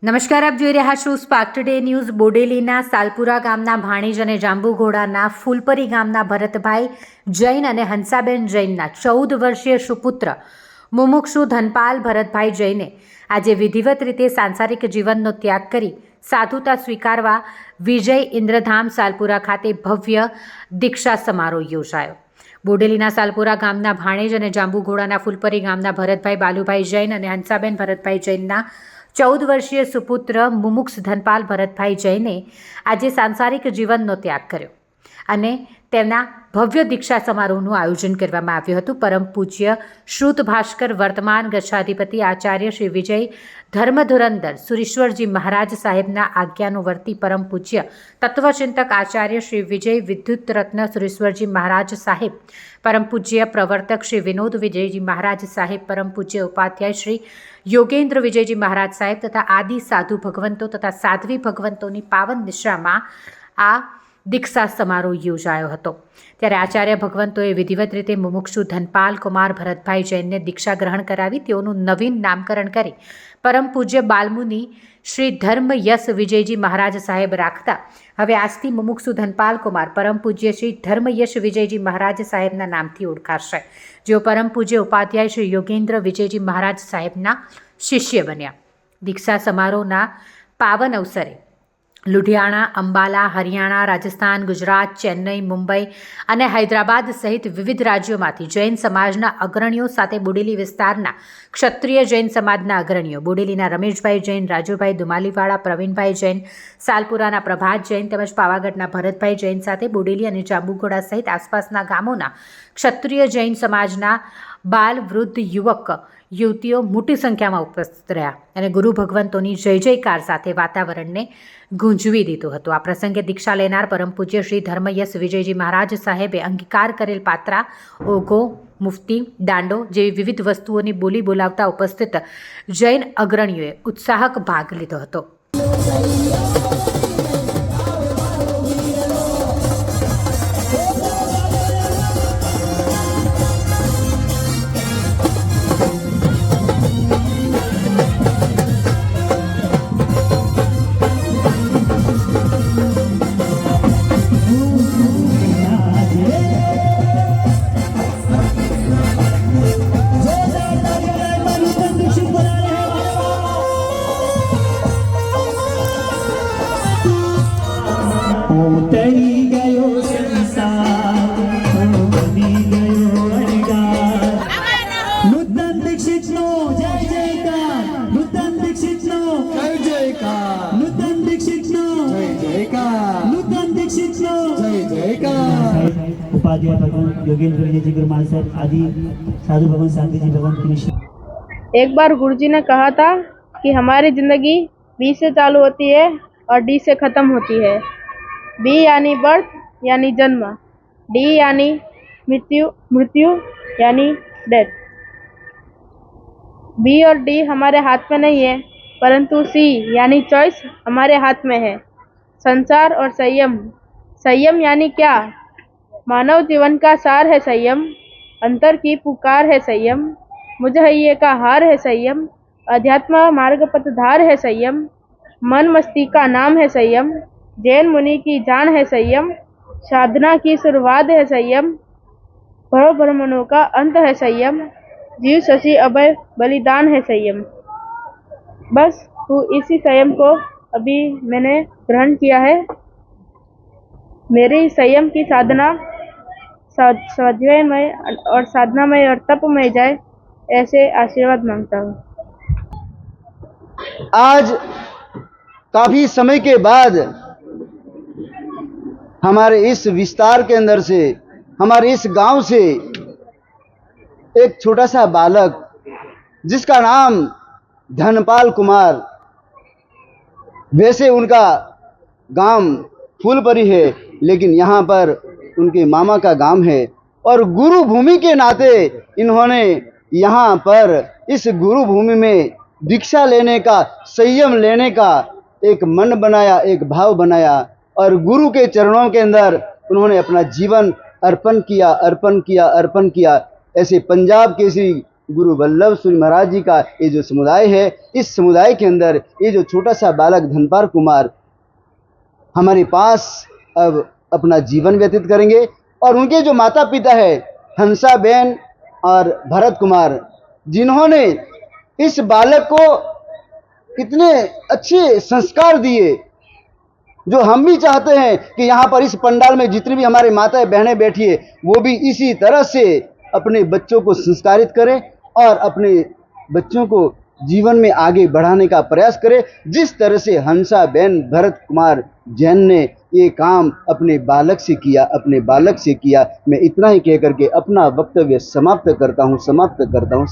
નમસ્કાર, આપ જોઈ રહ્યા છો સ્પાર્ક ટુડે ન્યૂઝ। બોડેલીના સાલપુરા ગામના ભાણીજ અને જાંબુઘોડાના ફૂલપરી ગામના ભરતભાઈ જૈન અને હંસાબેન જૈનના 14 વર્ષીય સુપુત્ર મુમુક્ષુ ધનપાલ ભરતભાઈ જૈને આજે વિધિવત રીતે સાંસારિક જીવનનો ત્યાગ કરી સાધુતા સ્વીકારવા વિજય ઇન્દ્રધામ સાલપુરા ખાતે ભવ્ય દીક્ષા સમારોહ યોજાયો। બોડેલીના સાલપુરા ગામના ભાણેજ અને જાંબુઘોડાના ફૂલપરી ગામના ભરતભાઈ બાલુભાઈ જૈન અને હંસાબેન ભરતભાઈ જૈનના 14 વર્ષીય સુપુત્ર મુમુક્ષ ધનપાલ ભરતભાઈ જૈને આજે સાંસારિક જીવનનો ત્યાગ કર્યો અને તેમના ભવ્ય દીક્ષા સમારોહનું આયોજન કરવામાં આવ્યું હતું। પરમ પૂજ્ય શ્રુત ભાસ્કર વર્તમાન ગચ્છાધિપતિ આચાર્ય શ્રી વિજય ધર્મધુરંદર સુરેશ્વરજી મહારાજ સાહેબના આજ્ઞાનુવર્તી પરમ પૂજ્ય તત્વચિંતક આચાર્ય શ્રી વિજય વિદ્યુત રત્ન સુરેશ્વરજી મહારાજ સાહેબ, પરમ પૂજ્ય પ્રવર્તક શ્રી વિનોદ વિજયજી મહારાજ સાહેબ, પરમ પૂજ્ય ઉપાધ્યાય શ્રી યોગેન્દ્ર વિજયજી મહારાજ સાહેબ તથા આદિ સાધુ ભગવંતો તથા સાધ્વી ભગવંતોની પાવન નિશ્રામાં આ દીક્ષા સમારોહ યોજાયો હતો। ત્યારે આચાર્ય ભગવંતોએ વિધિવત રીતે મુમુક્ષુ ધનપાલ કુમાર ભરતભાઈ જૈનને દીક્ષા ગ્રહણ કરાવી તેઓનું નવીન નામકરણ કરી પરમ પૂજ્ય બાલમુનિ શ્રી ધર્મ યશ વિજયજી મહારાજ સાહેબ રાખતા હવે આજથી મુમુક્ષુ ધનપાલ કુમાર પરમ પૂજ્ય શ્રી ધર્મ યશ વિજયજી મહારાજ સાહેબના નામથી ઓળખાશે, જેઓ પરમ પૂજ્ય ઉપાધ્યાય શ્રી યોગેન્દ્ર વિજયજી મહારાજ સાહેબના શિષ્ય બન્યા। દીક્ષા સમારોહના પાવન અવસરે લુધિયાણા, અંબાલા, હરિયાણા, રાજસ્થાન, ગુજરાત, ચેન્નઈ, મુંબઈ અને હૈદરાબાદ સહિત વિવિધ રાજ્યોમાંથી જૈન સમાજના અગ્રણીઓ સાથે બોડેલી વિસ્તારના ક્ષત્રિય જૈન સમાજના અગ્રણીઓ બોડેલીના રમેશભાઈ જૈન, રાજુભાઈ દુમાલીવાળા, પ્રવીણભાઈ જૈન, સાલપુરાના પ્રભાત જૈન તેમજ પાવાગઢના ભરતભાઈ જૈન સાથે બોડેલી અને જાંબુઘોડા સહિત આસપાસના ગામોના ક્ષત્રિય જૈન સમાજના બાલ, વૃદ્ધ, યુવક યુવતીઓ મોટી સંખ્યામાં ઉપસ્થિત રહ્યા અને ગુરુ ભગવંતોની જય જયકાર સાથે વાતાવરણને ગુંજવી દીધું હતું। આ પ્રસંગે દીક્ષા લેનાર પરમ પૂજ્ય શ્રી ધર્મયશ વિજયજી મહારાજ સાહેબે અંગીકાર કરેલ પાત્રા, ઓઘો, મુફતી, દાંડો જેવી વિવિધ વસ્તુઓની બોલી બોલાવતા ઉપસ્થિત જૈન અગ્રણીઓએ ઉત્સાહક ભાગ લીધો હતો। ઉતરી ગયો સંસાર, ઉતરી ગયો અણગાર। નૂતન દીક્ષિતનો જય જયકાર, નૂતન દીક્ષિતનો જય જયકાર, નૂતન દીક્ષિતનો જય જયકાર, નૂતન દીક્ષિતનો જય જયકાર। उपाध्याय भगवान योगेंद्र विजय जी गुरु महाराज साहब आदि साधु भगवान शांति जी भगवान की। एक बार गुरुजी ने कहा था कि हमारी जिंदगी बी से चालू होती है और डी से ख़त्म होती है। बी यानी बर्थ यानी जन्म, डी यानी मृत्यु यानी डेथ। बी और डी हमारे हाथ में नहीं है, परंतु सी यानी चॉइस हमारे हाथ में है। संसार और संयम। संयम यानी क्या? मानव जीवन का सार है संयम, अंतर की पुकार है संयम, मुझहैये का हार है संयम, अध्यात्म मार्ग पथधार है संयम, मन मस्ती का नाम है संयम, जैन मुनि की जान है संयम, साधना की शुरुआत है संयम, भव भ्रमणों का अंत है संयम, जीव शशि अभय बलिदान है संयम। बस तो इसी संयम को अभी मैंने ग्रहण किया है। मेरी संयम की साधना स्वाध्यायमय और साधनामय और तपमय जाए, ऐसे आशीर्वाद मांगता हूँ। आज काफी समय के बाद हमारे इस विस्तार के अंदर से, हमारे इस गांव से एक छोटा सा बालक जिसका नाम धनपाल कुमार, वैसे उनका गांव फूलपरी है लेकिन यहाँ पर उनके मामा का गांव है और गुरु भूमि के नाते इन्होंने यहाँ पर इस गुरु भूमि में दीक्षा लेने का, संयम लेने का एक मन बनाया, एक भाव बनाया और गुरु के चरणों के अंदर उन्होंने अपना जीवन अर्पण किया। ऐसे पंजाब केसरी गुरु वल्लभ सूरी महाराज जी का ये जो समुदाय है, इस समुदाय के अंदर ये जो छोटा सा बालक धनपाल कुमार हमारे पास अब अपना जीवन व्यतीत करेंगे। और उनके जो माता पिता है हंसा बेन और भरत कुमार, जिन्होंने इस बालक को इतने अच्छे संस्कार दिए, जो हम भी चाहते हैं कि यहाँ पर इस पंडाल में जितनी भी हमारे माताएं बहनें बैठी है वो भी इसी तरह से अपने बच्चों को संस्कारित करें और अपने बच्चों को जीवन में आगे बढ़ाने का प्रयास करें। जिस तरह से हंसा बेन भरत कुमार जैन ने ये काम अपने बालक से किया, मैं इतना ही कह करके अपना वक्तव्य समाप्त करता हूँ।